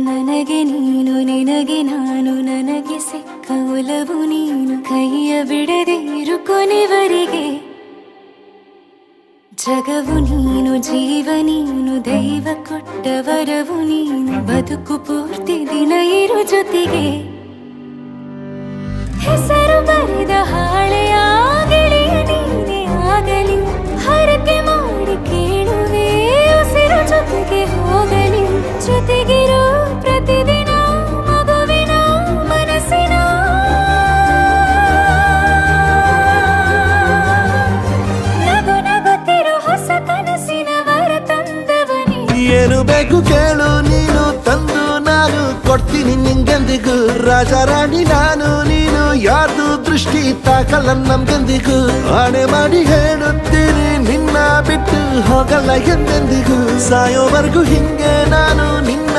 ನನಗೆ ನೀನು ನಿನಗೆ ನಾನು ನನಗೆ ಸಿಕ್ಕ ಒಲವು ನೀನು ಕೈಯ ಬಿಡದೆ ಇರು ಕೊನೆವರೆಗೆ ಜಗವು ನೀನು ಜೀವ ನೀನು ದೈವ ಕೊಟ್ಟ ವರವು ನೀನು ಬದುಕು ಪೂರ್ತಿ ದಿನ ಇರು ಜೊತೆಗೆ ಹೆಸರು ಬರೆದ ಹಾಳೆಯ ಗೆಳೆಯ ನೀನೇ ಆಗಲಿ ಹರಕೆ ಮಾಡಿ ಕೇಳುವೆ ಉಸಿರು ಜೊತೆಗೆ ಹೋಗಲಿ ಜೊತೆಗಿರೋ ಪ್ರತಿದಿನ ಮಗುವಿನ ಮನಸ್ಸಿನ ನಗು ನಗುತ್ತಿರೋ ಹೊಸ ಕನಸಿನ ವರ ತಂದವನೇ ಏನು ಬೇಕು ಕೇಳು ನೀನು ತಂದು ನಾನು ಕೊಡ್ತೀನಿ ನಿಂಗೆಂದಿಗೂ ರಾಜ ರಾಣಿ ನಾನು ನೀನು ಯಾರ್ದು ದೃಷ್ಟಿ ತಾಕಲ್ಲ ನಮ್ಗೆಂದಿಗೂ ಆಣೆ ಮಾಡಿ ಹೇಳುತ್ತೀನಿ ನಿನ್ನ ಬಿಟ್ಟು ಹೋಗಲ್ಲ ಎಂದೆಂದಿಗೂ ಸಾಯೋವರೆಗೂ ಹಿಂಗೆ ನಾನು ನಿನ್ನ